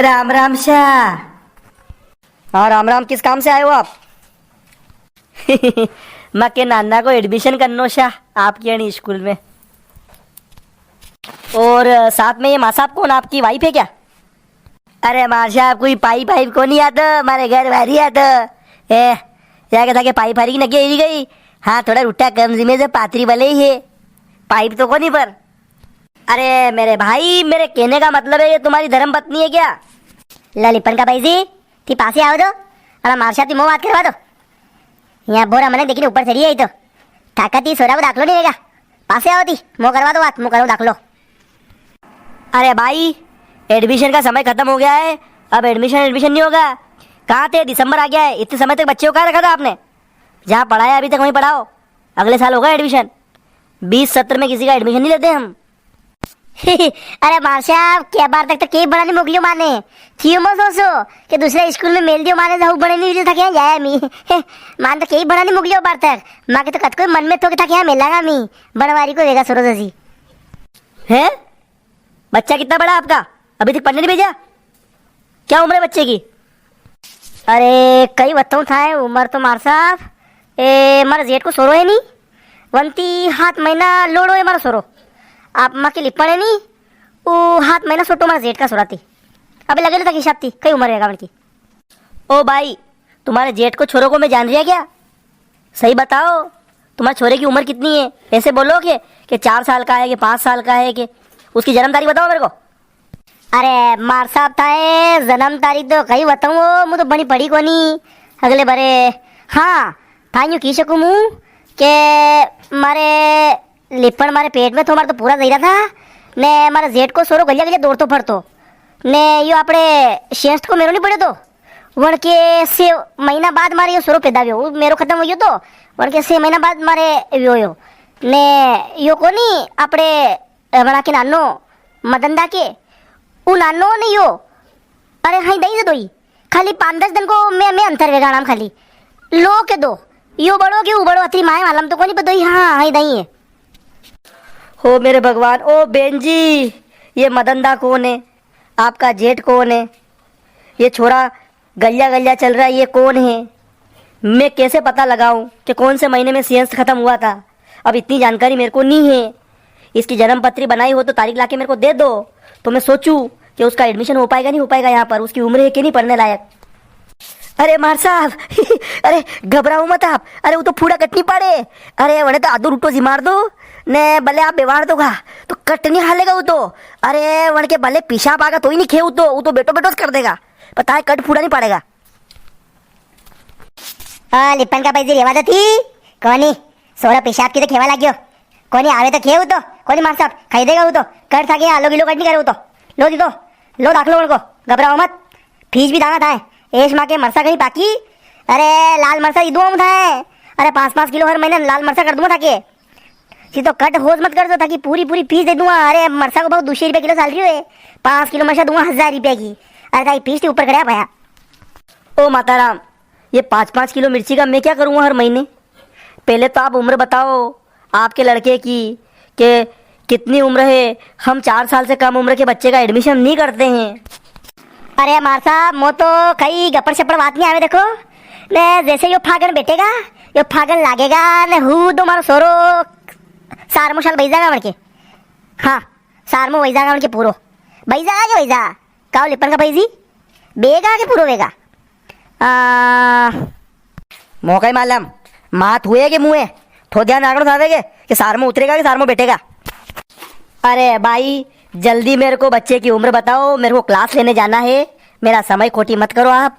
राम राम शाह। हाँ राम राम, किस काम से आए हो आप? मैं के नाना को एडमिशन करनो शाह आपके यानी स्कूल में। और साथ में ये माँ साहब कौन, आपकी वाइफ है क्या? अरे माँ साहब कोई पाइप पाइप को नहीं आता, हमारे घर वारी आता ए क्या कहता कि पाइप हारी की नकी एरी गई। हाँ थोड़ा रुट्टा कम जिम्मे से पात्री वाले ही है, पाइप तो को नहीं पर। अरे मेरे भाई, मेरे कहने का मतलब है ये तुम्हारी धर्म पत्नी है क्या? ललिपन का भाई जी थी पासे आओ दो और मारशा थी मुंह बात करवा दो। यहाँ बोरा मैंने देखी ऊपर चढ़ी है तो ताकत ही सोरा को दाखलो नहीं रहेगा। पासे आओ थी मुंह करवा दो, बात मुंह करो दाखलो। अरे भाई एडमिशन का समय खत्म हो गया है, अब एडमिशन नहीं होगा। कहाँ थे, दिसंबर आ गया है, इतने समय तक बच्चे को कहाँ रखा था आपने? जहाँ पढ़ाया अभी तक वहीं पढ़ाओ, अगले साल होगा एडमिशन। 20 सत्र में किसी का एडमिशन नहीं लेते हम। अरे मारशा क्या बार तक तो कई बड़ा नहीं मोकलियो माने थियो मो सोचो कि दूसरे स्कूल में मेल दियो माने जाऊ बड़े नहीं था क्या जाया मी मान तो कई बड़ा नहीं मोकलियो बार तक माँ के तो कत कोई मन में तो था क्या मिलागा मी बनवारी को देगा सुरो जैसी है। बच्चा कितना बड़ा आपका, अभी तक पढ़ने नहीं भेजा? क्या उम्र है बच्चे की? अरे कई बताऊँ था उम्र तो मार साहब ए मारा जेठ को सोरो है नहीं वंती हाथ महीना लोड़ो है मारा सोरो। आप माँ के लिपण है नहीं वो हाथ महीना सोटो मारा जेठ का सोराती अबे लगे था हिसाब थी कई उम्र है गाँव की। ओ भाई तुम्हारे जेठ को छोरों को मैं जान रही क्या? सही बताओ तुम्हारे छोरे की उम्र कितनी है? ऐसे बोलो कि 4 साल का है कि 5 साल का है, कि उसकी जन्म तारीख बताओ मेरे को। अरे मार साहब था जन्म तारीख तो कहीं बताऊँ मुझे तो बनी पड़ी को नहीं अगले बारे। हाँ था यूँ की सकूँ मुँह के मारे लिपण मारे पेट में तो हमारा तो पूरा दही रहा था ने मारे जेठ को सोरो गलिया गलिया दौड़ तो फरतो ने यो अपने शेष्ट को मेरो नहीं पड़े तो वन के 6 महीना बाद मारे यो सोरो पैदा हुयो मेरो खत्म हुई तो वन के 6 महीना बाद मारे यो ने यो को नहीं अपने बड़ा के नानो मदनदा के उ नानो ने यो अरे हाँ दही से दोई खाली 5-10 दिन को मैं अंतर वेगा नाम खाली लो के दो यो बड़ो के उ बड़ो अतरी माए मालूम तो को नहीं पता हाँ हाँ दही है। हो मेरे भगवान, ओ बेन जी ये मदनदा कौन है, आपका जेठ कौन है, ये छोरा गलिया गलिया चल रहा है ये कौन है? मैं कैसे पता लगाऊं कि कौन से महीने में सीएंस खत्म हुआ था? अब इतनी जानकारी मेरे को नहीं है। इसकी जन्म पत्री बनाई हो तो तारीख लाके मेरे को दे दो तो मैं सोचूं कि उसका एडमिशन हो पाएगा नहीं हो पाएगा यहाँ पर, उसकी उम्र है कि नहीं पढ़ने लायक। अरे मार साहब अरे घबराओ मत आप, अरे वो तो फूड़ा कटनी पड़े। अरे वने तो आदू रूटो जी मार दो ने भले आप बेवार दोगा तो कटनी हालेगा वो तो। अरे वन के भले पेशाब आगा तो ही नहीं खे वो तो बेटो बेटो कर देगा, पता है कट फूड़ा नहीं पड़ेगा। लिपन का पैसे रेवा थी कोनी सोरा पेशाब की तो खेवा लाग्यो कोनी आवे तो खेव तो कोनी मार साहब खाई देगा वो तो कर था कि आलो किलो कट नहीं करे वो तो लो दी दो लो दाखलो उनको घबराओ मत। फीस भी दाना था एश माँ के मरसा कहीं बाकी। अरे लाल मरसा ही दूँ था अरे 5-5 किलो हर महीने लाल मरसा कर दूंगा था के सी तो कट होश मत कर दो ताकि पूरी फीस दे दूंगा। अरे मरसा को बहुत 200 रुपये किलो साल रही है 5 किलो मरसा दूंगा 1000 रुपये की। अरे ताकि फीस ऊपर कराया भैया। ओ माताराम ये 5-5 किलो मिर्ची का मैं क्या करूँगा हर महीने? पहले तो आप उम्र बताओ आपके लड़के की कि कितनी उम्र है। हम 4 साल से कम उम्र के बच्चे का एडमिशन नहीं करते हैं। अरे मार साहब मो तो कई गप्पर शप्पर बात नहीं आवे देखो ने जैसे यो फागन बैठेगा यो फागन लागेगा ने हु दो मारो सोरो सारमो साल बैठ जाएगा के। हाँ सारमो वही जाएगा उनके पूरो बैठ जाएगा कि वही जा काओ लिपन का पैसी बेगा के पूरो बेगा मौका ही मालूम मात हुए के मुँह थो ध्यान आगड़ उठावेगे कि सारमो उतरेगा कि सारमो बैठेगा। अरे भाई जल्दी मेरे को बच्चे की उम्र बताओ, मेरे को क्लास लेने जाना है, मेरा समय खोटी मत करो आप।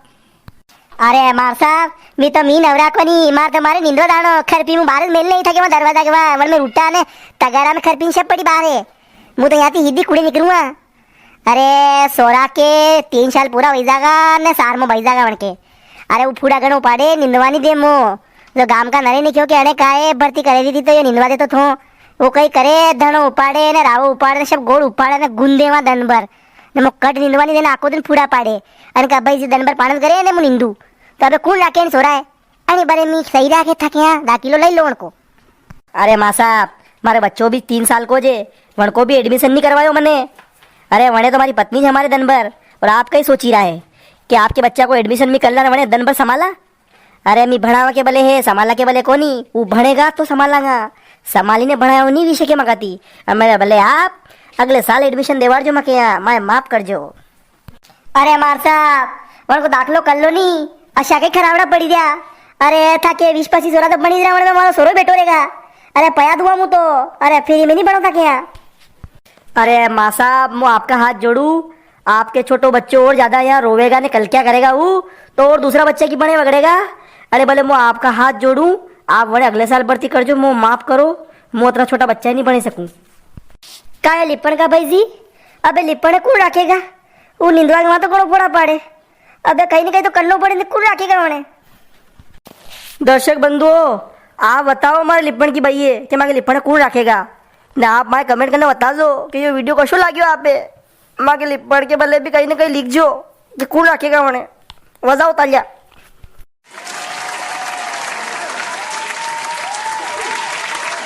अरे मार साहब मी तो मी नवरा को नहीं मार तुम्हारे निंद्रो दानो खरपी में बाहर मेल नहीं था कि मैं दरवाजा के वहाँ वन में उठा ने तगारा में खरपी सब पड़ी बाहर है मुँह तो यहाँ हिंदी कुड़े निकलूँगा। अरे सोरा के 3 साल पूरा वही जागा ने सार में बही जागा वन के। अरे वो फूड़ा गणो पाड़े निंदवानी दे मो जो गांव का नरे नहीं क्यों कि अने काहे भर्ती करेली थी तो ये निंदवा दे तो थो वो कहीं करे धनो उपाड़े ने रावो उपाड़े सब गोड़ उपाड़े ने गुंदे वहाँ दन भर ने मो कट निंदवानी देना आको दिन फूड़ा पाड़े अने का भाई जी दन भर पानन करे ने मु निंदू तो अबे कौन लाके नहीं सो रहा है अरे बड़े मी सही राखे था क्या 10 किलो ले लो उनको। अरे माँ साहब मारे बच्चों भी 3 साल को जे वन को भी एडमिशन नहीं करवायो मैंने। अरे वने तो हमारी पत्नी है हमारे दिन भर और आपका ही सोच ही रहा है कि आपके बच्चा को एडमिशन में करना ना बने दिन भर संभाला। अरे मी भणावा के बले है संभाला के बले कोनी, वो भणेगा तो संभालागा, संभाली ने भणाया नहीं विषय के मगाती। अब मेरे बले आप अगले साल एडमिशन देवार जो मके यहाँ मैं माफ कर जो। अरे मार साहब वन को दाखलो कर लो नी, अशा के खरावड़ा पड़ी दिया। अरे था के 20-25 हो रहा तो बनी रहा में मारो सोरो बेटो रहेगा। अरे पया दुआ मु तो, अरे फ्री में नहीं बनो था क्या। अरे माँ साहब मैं आपका हाथ जोड़ू, आपके छोटो बच्चे और ज्यादा यहाँ रोवेगा ने कल क्या करेगा वो, तो और दूसरा बच्चा की बने बगड़ेगा। अरे भले मैं आपका हाथ जोड़ू, आप बड़े अगले साल भर्ती कर जो, मैं माफ करो, मैं उतना छोटा बच्चा ही नहीं बने सकूं। का है लिपण का भाई जी? अबे लिपण कौन रखेगा? वो निंदवा के वहां तो कौन पड़ा पड़े। अबे कहीं ना कहीं तो करना पड़े, कौन रखेगा उन्हें। दर्शक बंधुओं आप बताओ हमारे लिपण की भैया कि मांगे लिपण कौन रखेगा ना, आप मारे कमेंट करना बता दो कि ये वीडियो कशो लाग्यो आप मांगे लिपण के बल्ले भी कहीं ना कहीं लिख जो कि कौन रखेगा उन्हें, वजह उतार लिया।